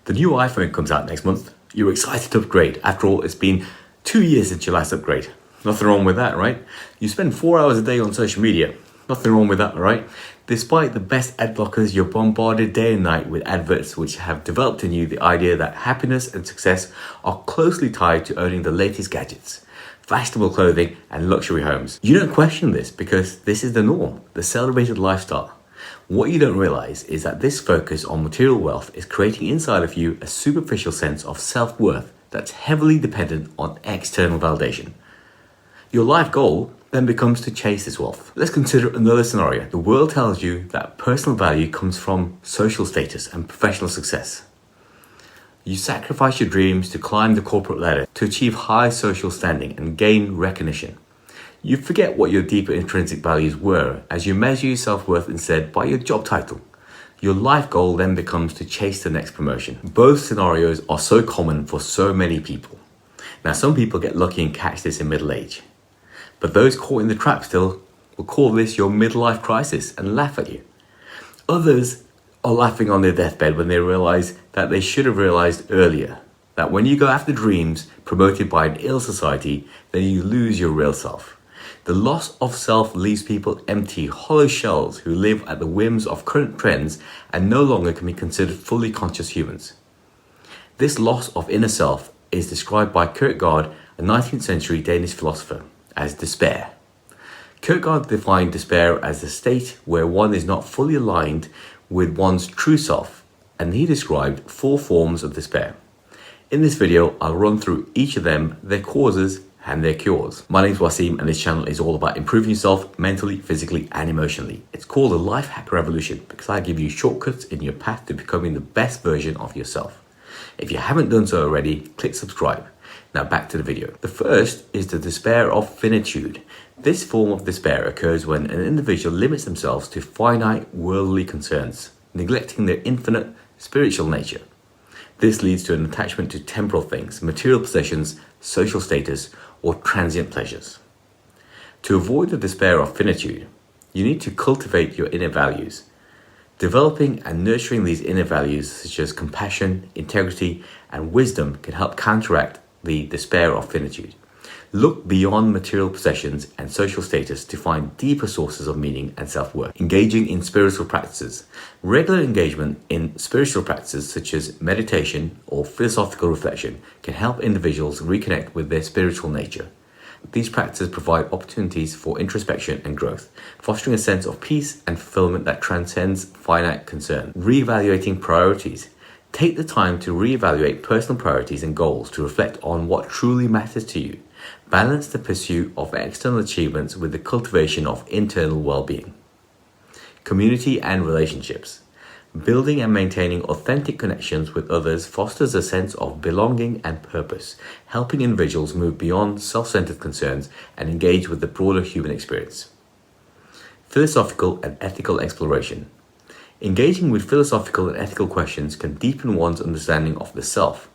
The new iPhone comes out next month. You're excited to upgrade. After all, it's been 2 years since your last upgrade. Nothing wrong with that, right? You spend 4 hours a day on social media. Nothing wrong with that, right? Despite the best ad blockers, you're bombarded day and night with adverts which have developed in you the idea that happiness and success are closely tied to owning the latest gadgets, fashionable clothing, and luxury homes. You don't question this because this is the norm, the celebrated lifestyle. What you don't realize is that this focus on material wealth is creating inside of you a superficial sense of self-worth that's heavily dependent on external validation. Your life goal then becomes to chase this wealth. Let's consider another scenario. The world tells you that personal value comes from social status and professional success. You sacrifice your dreams to climb the corporate ladder, to achieve high social standing and gain recognition. You forget what your deeper intrinsic values were as you measure your self-worth instead by your job title. Your life goal then becomes to chase the next promotion. Both scenarios are so common for so many people. Now, some people get lucky and catch this in middle age. But those caught in the trap still will call this your midlife crisis and laugh at you. Others are laughing on their deathbed when they realize that they should have realized earlier that when you go after dreams promoted by an ill society, then you lose your real self. The loss of self leaves people empty, hollow shells who live at the whims of current trends and no longer can be considered fully conscious humans. This loss of inner self is described by Kierkegaard, a 19th century Danish philosopher, as despair. Kierkegaard defined despair as the state where one is not fully aligned with one's true self, and he described 4 forms of despair. In this video, I'll run through each of them, their causes, and their cures. My name is Wasim, and this channel is all about improving yourself mentally, physically, and emotionally. It's called the Life Hack Revolution because I give you shortcuts in your path to becoming the best version of yourself. If you haven't done so already, click subscribe. Now back to the video. The first is the despair of finitude. This form of despair occurs when an individual limits themselves to finite worldly concerns, neglecting their infinite spiritual nature. This leads to an attachment to temporal things, material possessions, social status, or transient pleasures. To avoid the despair of finitude, you need to cultivate your inner values. Developing and nurturing these inner values such as compassion, integrity, and wisdom can help counteract the despair of finitude. Look beyond material possessions and social status to find deeper sources of meaning and self-worth. Engaging in spiritual practices. Regular engagement in spiritual practices such as meditation or philosophical reflection can help individuals reconnect with their spiritual nature. These practices provide opportunities for introspection and growth, fostering a sense of peace and fulfillment that transcends finite concern. Reevaluating priorities. Take the time to reevaluate personal priorities and goals to reflect on what truly matters to you. Balance the pursuit of external achievements with the cultivation of internal well-being. Community and relationships. Building and maintaining authentic connections with others fosters a sense of belonging and purpose, helping individuals move beyond self-centered concerns and engage with the broader human experience. Philosophical and ethical exploration. Engaging with philosophical and ethical questions can deepen one's understanding of the self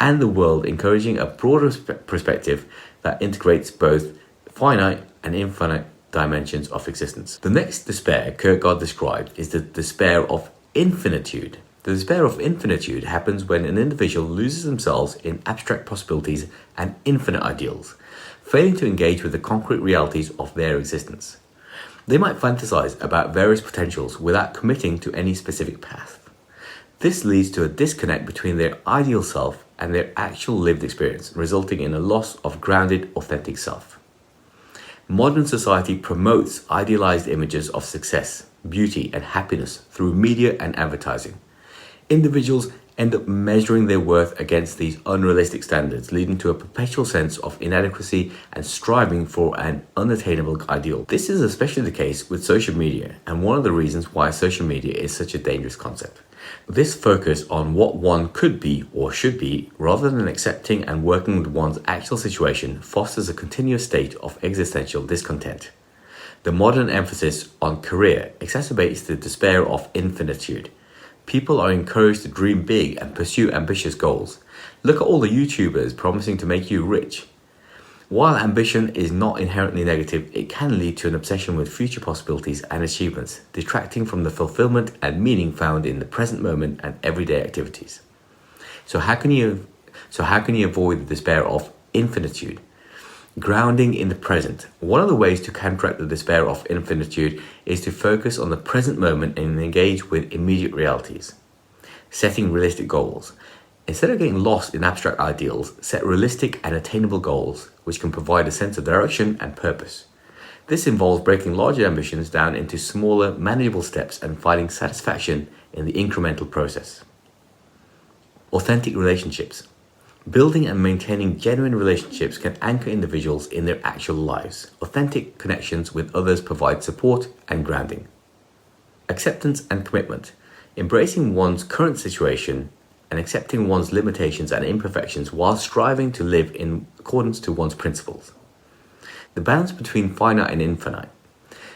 and the world, encouraging a broader perspective that integrates both finite and infinite dimensions of existence. The next despair Kierkegaard described is the despair of infinitude. The despair of infinitude happens when an individual loses themselves in abstract possibilities and infinite ideals, failing to engage with the concrete realities of their existence. They might fantasize about various potentials without committing to any specific path. This leads to a disconnect between their ideal self and their actual lived experience, resulting in a loss of grounded, authentic self. Modern society promotes idealized images of success, beauty, and happiness through media and advertising. Individuals end up measuring their worth against these unrealistic standards, leading to a perpetual sense of inadequacy and striving for an unattainable ideal. This is especially the case with social media, and one of the reasons why social media is such a dangerous concept. This focus on what one could be or should be, rather than accepting and working with one's actual situation, fosters a continuous state of existential discontent. The modern emphasis on career exacerbates the despair of infinitude. People are encouraged to dream big and pursue ambitious goals. Look at all the YouTubers promising to make you rich. While ambition is not inherently negative, it can lead to an obsession with future possibilities and achievements, detracting from the fulfillment and meaning found in the present moment and everyday activities. So how can you avoid the despair of infinitude? Grounding in the present. One of the ways to counteract the despair of infinitude is to focus on the present moment and engage with immediate realities. Setting realistic goals. Instead of getting lost in abstract ideals, set realistic and attainable goals which can provide a sense of direction and purpose. This involves breaking larger ambitions down into smaller, manageable steps and finding satisfaction in the incremental process. Authentic relationships. Building and maintaining genuine relationships can anchor individuals in their actual lives. Authentic connections with others provide support and grounding. Acceptance and commitment. Embracing one's current situation and accepting one's limitations and imperfections while striving to live in accordance to one's principles. The balance between finite and infinite.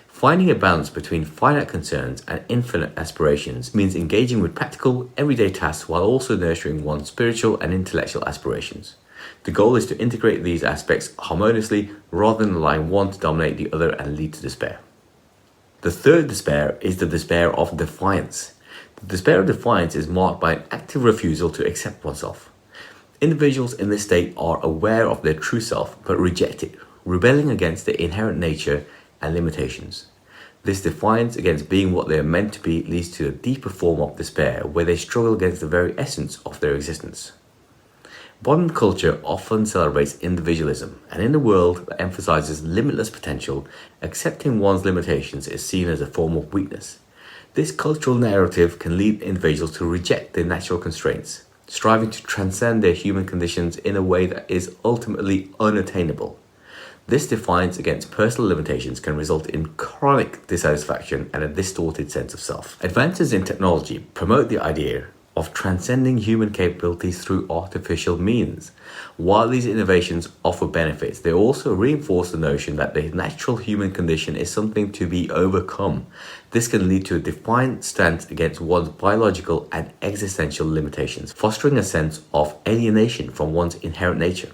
Finding a balance between finite concerns and infinite aspirations means engaging with practical, everyday tasks while also nurturing one's spiritual and intellectual aspirations. The goal is to integrate these aspects harmoniously rather than allowing one to dominate the other and lead to despair. The third despair is the despair of defiance. The despair of defiance is marked by an active refusal to accept oneself. Individuals in this state are aware of their true self but reject it, rebelling against their inherent nature and limitations. This defiance against being what they are meant to be leads to a deeper form of despair where they struggle against the very essence of their existence. Modern culture often celebrates individualism, and in a world that emphasizes limitless potential, accepting one's limitations is seen as a form of weakness. This cultural narrative can lead individuals to reject their natural constraints, striving to transcend their human conditions in a way that is ultimately unattainable. This defiance against personal limitations can result in chronic dissatisfaction and a distorted sense of self. Advances in technology promote the idea of transcending human capabilities through artificial means. While these innovations offer benefits, they also reinforce the notion that the natural human condition is something to be overcome. This can lead to a defiant stance against one's biological and existential limitations, fostering a sense of alienation from one's inherent nature.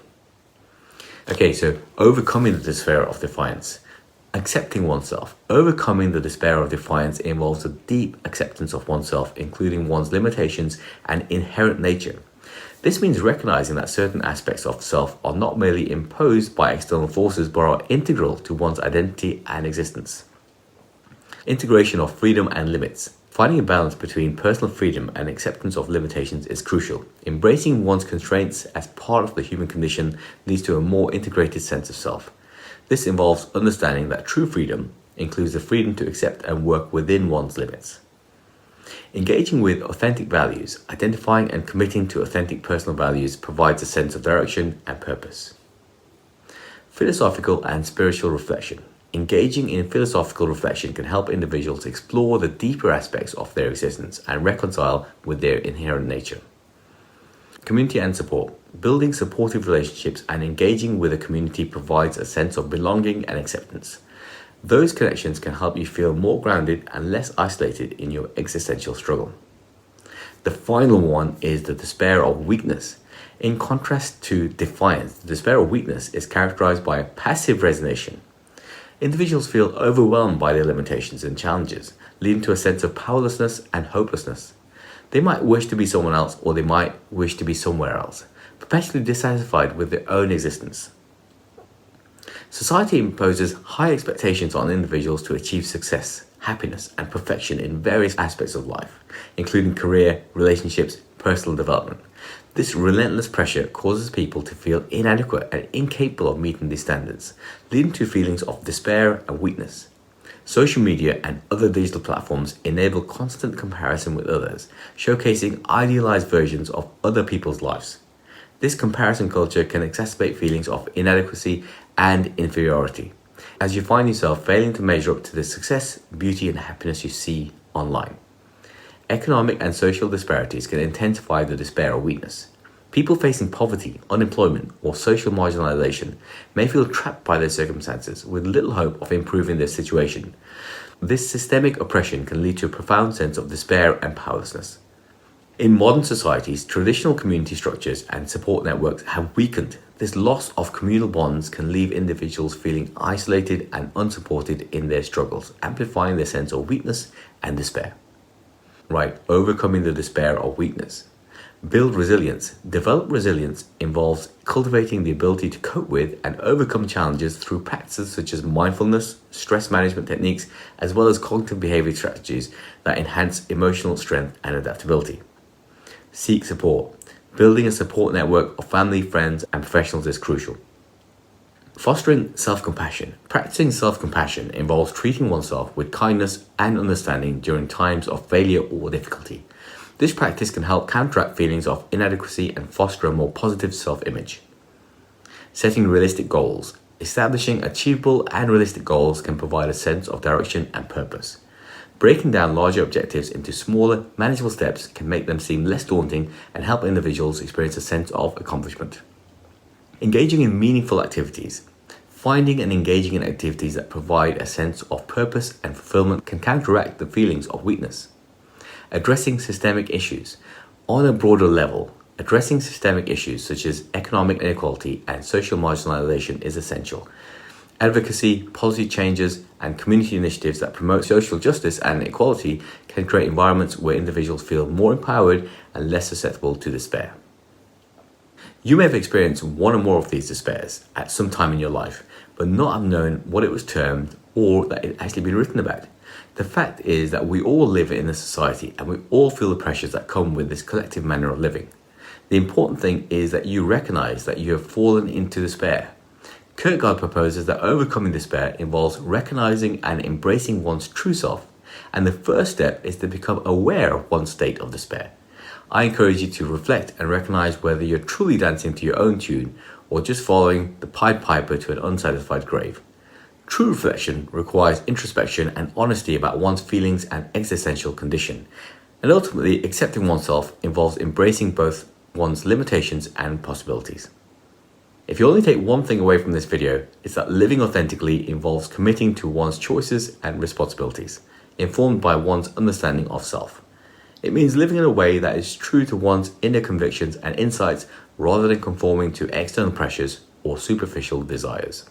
Okay, so overcoming the despair of defiance. Accepting oneself. Overcoming the despair of defiance involves a deep acceptance of oneself, including one's limitations and inherent nature. This means recognizing that certain aspects of self are not merely imposed by external forces but are integral to one's identity and existence. Integration of freedom and limits. Finding a balance between personal freedom and acceptance of limitations is crucial. Embracing one's constraints as part of the human condition leads to a more integrated sense of self. This involves understanding that true freedom includes the freedom to accept and work within one's limits. Engaging with authentic values, identifying and committing to authentic personal values provides a sense of direction and purpose. Philosophical and spiritual reflection. Engaging in philosophical reflection can help individuals explore the deeper aspects of their existence and reconcile with their inherent nature. Community and support. Building supportive relationships and engaging with a community provides a sense of belonging and acceptance. Those connections can help you feel more grounded and less isolated in your existential struggle. The final one is the despair of weakness. In contrast to defiance, the despair of weakness is characterized by a passive resignation. Individuals feel overwhelmed by their limitations and challenges, leading to a sense of powerlessness and hopelessness. They might wish to be someone else, or they might wish to be somewhere else, perpetually dissatisfied with their own existence. Society imposes high expectations on individuals to achieve success, happiness, and perfection in various aspects of life, including career, relationships, personal development. This relentless pressure causes people to feel inadequate and incapable of meeting these standards, leading to feelings of despair and weakness. Social media and other digital platforms enable constant comparison with others, showcasing idealized versions of other people's lives. This comparison culture can exacerbate feelings of inadequacy and inferiority, as you find yourself failing to measure up to the success, beauty, and happiness you see online. Economic and social disparities can intensify the despair or weakness. People facing poverty, unemployment, or social marginalization may feel trapped by their circumstances with little hope of improving their situation. This systemic oppression can lead to a profound sense of despair and powerlessness. In modern societies, traditional community structures and support networks have weakened. This loss of communal bonds can leave individuals feeling isolated and unsupported in their struggles, amplifying their sense of weakness and despair. Right, overcoming the despair of weakness. Build resilience. Develop resilience involves cultivating the ability to cope with and overcome challenges through practices such as mindfulness, stress management techniques, as well as cognitive behavior strategies that enhance emotional strength and adaptability. Seek support. Building a support network of family, friends, and professionals is crucial. Fostering self-compassion. Practicing self-compassion involves treating oneself with kindness and understanding during times of failure or difficulty. This practice can help counteract feelings of inadequacy and foster a more positive self-image. Setting realistic goals. Establishing achievable and realistic goals can provide a sense of direction and purpose. Breaking down larger objectives into smaller, manageable steps can make them seem less daunting and help individuals experience a sense of accomplishment. Engaging in meaningful activities. Finding and engaging in activities that provide a sense of purpose and fulfillment can counteract the feelings of weakness. Addressing systemic issues. On a broader level, addressing systemic issues such as economic inequality and social marginalization is essential. Advocacy, policy changes, and community initiatives that promote social justice and equality can create environments where individuals feel more empowered and less susceptible to despair. You may have experienced one or more of these despairs at some time in your life, but not have known what it was termed or that it actually been written about. The fact is that we all live in a society and we all feel the pressures that come with this collective manner of living. The important thing is that you recognize that you have fallen into despair. Kierkegaard proposes that overcoming despair involves recognizing and embracing one's true self, and the first step is to become aware of one's state of despair. I encourage you to reflect and recognize whether you're truly dancing to your own tune or just following the Pied Piper to an unsatisfied grave. True reflection requires introspection and honesty about one's feelings and existential condition, and ultimately accepting oneself involves embracing both one's limitations and possibilities. If you only take one thing away from this video, it's that living authentically involves committing to one's choices and responsibilities, informed by one's understanding of self. It means living in a way that is true to one's inner convictions and insights rather than conforming to external pressures or superficial desires.